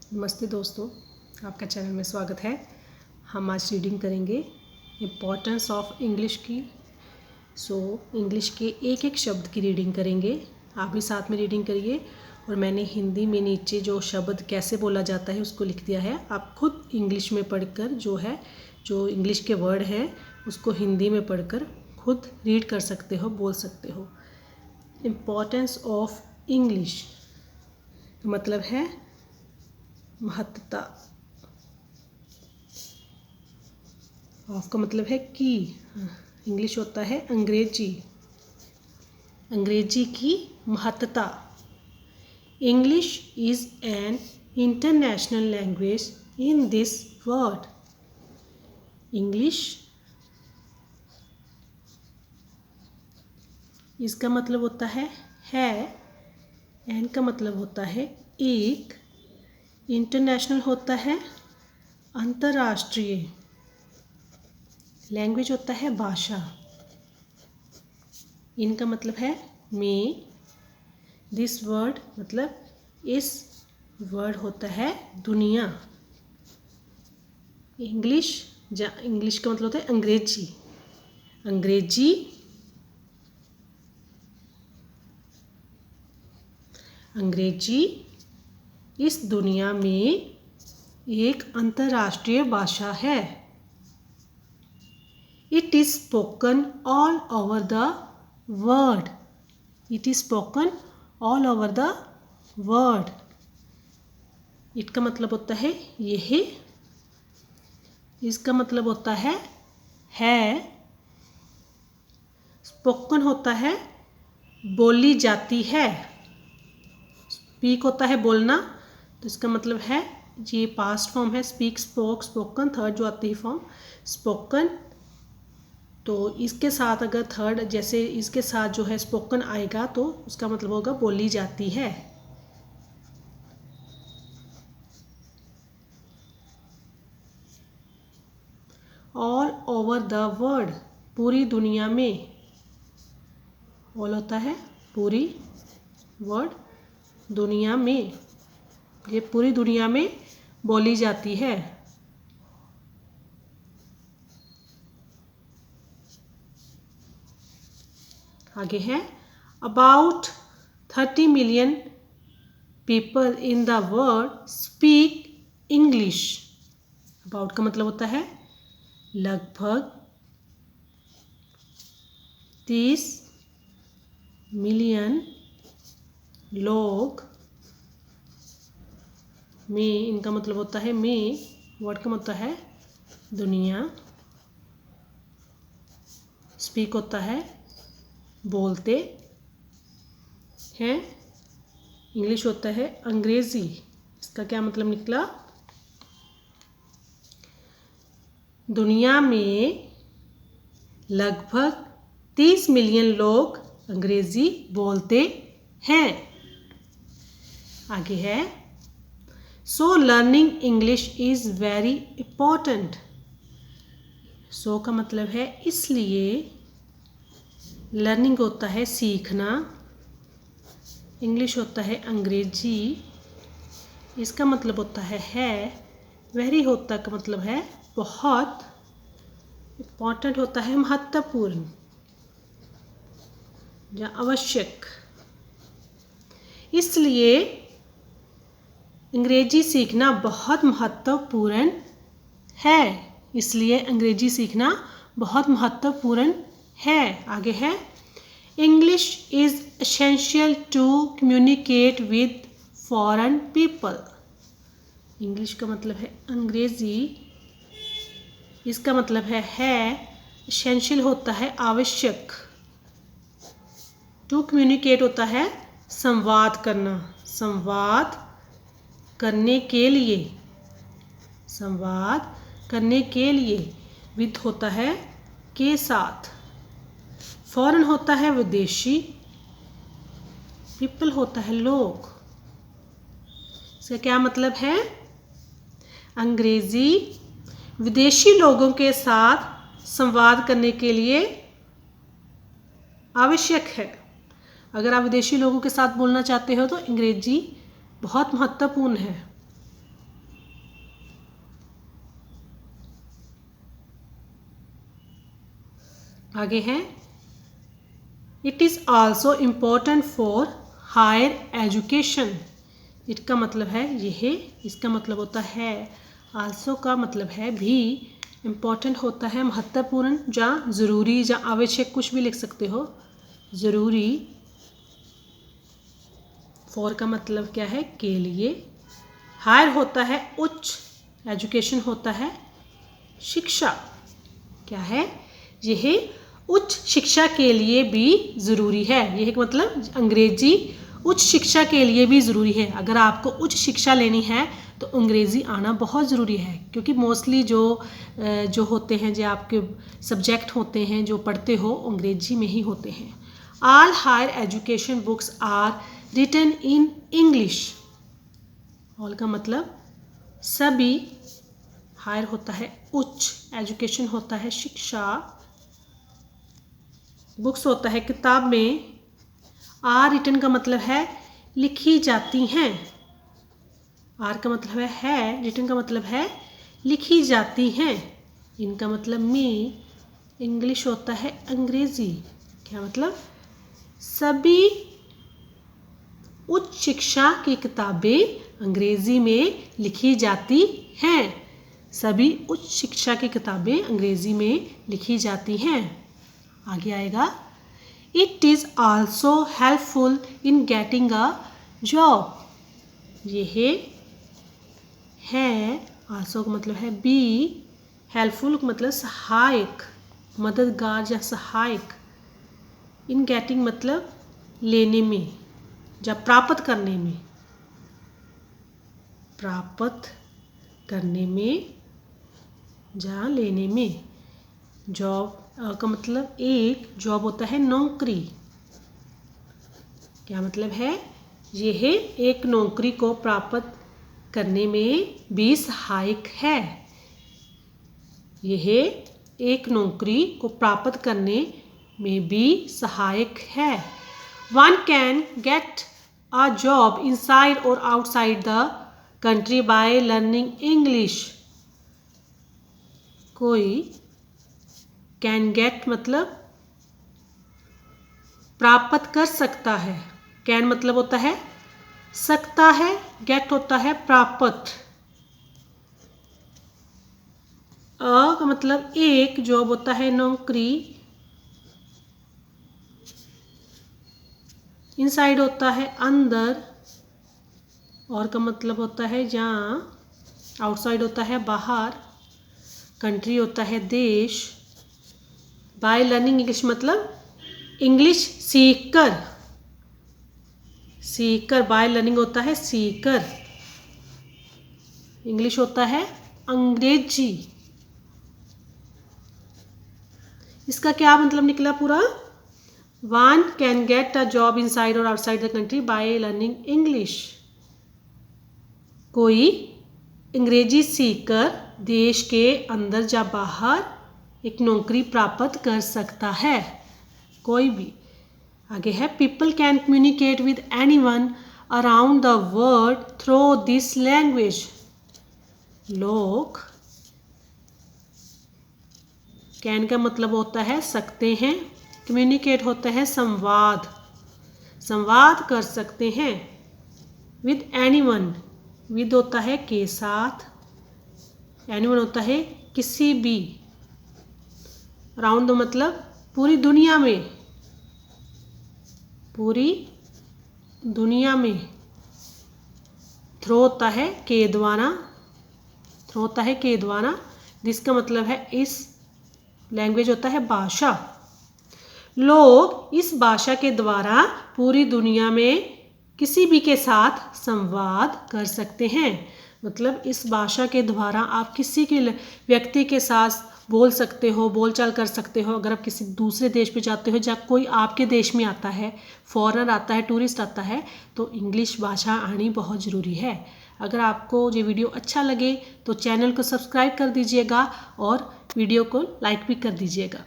नमस्ते दोस्तों, आपका चैनल में स्वागत है। हम आज रीडिंग करेंगे इम्पोर्टेंस ऑफ इंग्लिश की। इंग्लिश के एक एक शब्द की रीडिंग करेंगे। आप भी साथ में रीडिंग करिए। और मैंने हिंदी में नीचे जो शब्द कैसे बोला जाता है उसको लिख दिया है। आप खुद इंग्लिश में पढ़कर जो इंग्लिश के वर्ड हैं उसको हिंदी में पढ़कर खुद रीड कर सकते हो, बोल सकते हो। इम्पोर्टेंस ऑफ इंग्लिश मतलब है महत्ता। ऑफ का मतलब है की। इंग्लिश होता है अंग्रेजी। अंग्रेजी की महत्ता। English is an international language in this world. English इसका मतलब होता है एन का मतलब होता है एक, इंटरनेशनल होता है अंतर्राष्ट्रीय, लैंग्वेज होता है भाषा, इनका मतलब है में, दिस वर्ड मतलब इस वर्ड होता है दुनिया। इंग्लिश का मतलब होता है अंग्रेजी। अंग्रेजी इस दुनिया में एक अंतर्राष्ट्रीय भाषा है। It is spoken all over the world. It is spoken all over the world. It का मतलब होता है यह, इसका मतलब होता है स्पोकन होता है बोली जाती है। स्पीक होता है बोलना, तो इसका मतलब है ये पास्ट फॉर्म है। स्पीक, स्पोक, स्पोकन, थर्ड जो आती है फॉर्म स्पोकन। तो इसके साथ अगर थर्ड जैसे इसके साथ जो है स्पोकन आएगा तो उसका मतलब होगा बोली जाती है। ऑल ओवर द वर्ल्ड पूरी दुनिया में। ऑल होता है पूरी, वर्ड दुनिया में, ये पूरी दुनिया में बोली जाती है। आगे है about 30 million people in the world speak English. About का मतलब होता है लगभग 30 मिलियन लोग में, इनका मतलब होता है में, वर्ड का मतलब है दुनिया। स्पीक होता है बोलते हैं। इंग्लिश होता है अंग्रेजी। इसका क्या मतलब निकला? दुनिया में लगभग 30 मिलियन लोग अंग्रेजी बोलते हैं। आगे है so learning English is very important. So का मतलब है इसलिए, लर्निंग होता है सीखना, इंग्लिश होता है अंग्रेजी, इसका मतलब होता है वेरी होता का मतलब है बहुत, इम्पोर्टेंट होता है महत्वपूर्ण या आवश्यक। इसलिए अंग्रेजी सीखना बहुत महत्वपूर्ण है। इसलिए अंग्रेजी सीखना बहुत महत्वपूर्ण है। आगे है English is essential to communicate with foreign people. English का मतलब है अंग्रेजी, इसका मतलब है एसेंशियल होता है आवश्यक, टू कम्युनिकेट होता है संवाद करना, संवाद करने के लिए, संवाद करने के लिए, विद होता है के साथ, फॉरेन होता है विदेशी, पीपल होता है लोग। इसका क्या मतलब है? अंग्रेजी विदेशी लोगों के साथ संवाद करने के लिए आवश्यक है। अगर आप विदेशी लोगों के साथ बोलना चाहते हो तो अंग्रेजी बहुत महत्वपूर्ण है। आगे है it is also important for higher education. It का मतलब है यह, इसका मतलब होता है आल्सो का मतलब है भी, इम्पोर्टेंट होता है महत्वपूर्ण या ज़रूरी या आवश्यक, कुछ भी लिख सकते हो। ज़रूरी, फॉर का मतलब क्या है के लिए, हायर होता है उच्च, एजुकेशन होता है शिक्षा। क्या है यह उच्च शिक्षा के लिए भी ज़रूरी है। यह मतलब अंग्रेजी उच्च शिक्षा के लिए भी ज़रूरी है। अगर आपको उच्च शिक्षा लेनी है तो अंग्रेज़ी आना बहुत ज़रूरी है, क्योंकि मोस्टली जो होते हैं, जो आपके सब्जेक्ट होते हैं जो पढ़ते हो, अंग्रेजी में ही होते हैं। All higher education books are written in English. All का मतलब सभी, हायर होता है उच्च, एजुकेशन होता है शिक्षा, बुक्स होता है किताब में, आर रिटन का मतलब है लिखी जाती हैं। आर का मतलब है, रिटन का मतलब है लिखी जाती हैं। इनका मतलब में, इंग्लिश होता है अंग्रेजी। क्या मतलब सभी उच्च शिक्षा की किताबें अंग्रेजी में लिखी जाती हैं। सभी उच्च शिक्षा की किताबें अंग्रेजी में लिखी जाती हैं। आगे आएगा it is also helpful in getting a job. यह है, आल्सो का मतलब है बी, हेल्पफुल का मतलब सहायक, मददगार या सहायक, इन गेटिंग मतलब लेने में या प्राप्त करने में, प्राप्त करने में या लेने में। जॉब का मतलब एक, जॉब होता है नौकरी। क्या मतलब है यह एक नौकरी को प्राप्त करने में भी सहायक है। यह एक नौकरी को प्राप्त करने में भी सहायक है। One can get a job inside और outside the country by learning English. कोई कैन गेट मतलब प्राप्त कर सकता है। कैन मतलब होता है सकता है, गेट होता है प्राप्त। अ का मतलब एक, जॉब होता है नौकरी, इनसाइड होता है अंदर, और का मतलब होता है जहाँ, आउटसाइड होता है बाहर, कंट्री होता है देश, बाय लर्निंग इंग्लिश मतलब इंग्लिश सीखकर, सीखकर, बाय लर्निंग होता है सीखकर, इंग्लिश होता है अंग्रेजी। इसका क्या मतलब निकला पूरा? One can get a job inside और outside the country by learning English. कोई अंग्रेजी सीखकर देश के अंदर या बाहर एक नौकरी प्राप्त कर सकता है, कोई भी। आगे है people can communicate with anyone around the world through this language. लोग, कैन का मतलब होता है सकते हैं, कम्युनिकेट होता है संवाद, संवाद कर सकते हैं। विद एनीवन, विद होता है के साथ, एनीवन होता है किसी भी, अराउंड मतलब पूरी दुनिया में, पूरी दुनिया में। थ्रो होता है के द्वारा, थ्रो होता है के द्वारा, जिसका मतलब है इस, लैंग्वेज होता है भाषा। लोग इस भाषा के द्वारा पूरी दुनिया में किसी भी के साथ संवाद कर सकते हैं। मतलब इस भाषा के द्वारा आप किसी के व्यक्ति के साथ बोल सकते हो, बोलचाल कर सकते हो। अगर आप किसी दूसरे देश पे जाते हो, या कोई आपके देश में आता है, फॉरेनर आता है, टूरिस्ट आता है, तो इंग्लिश भाषा आनी बहुत ज़रूरी है। अगर आपको ये वीडियो अच्छा लगे तो चैनल को सब्सक्राइब कर दीजिएगा और वीडियो को लाइक भी कर दीजिएगा।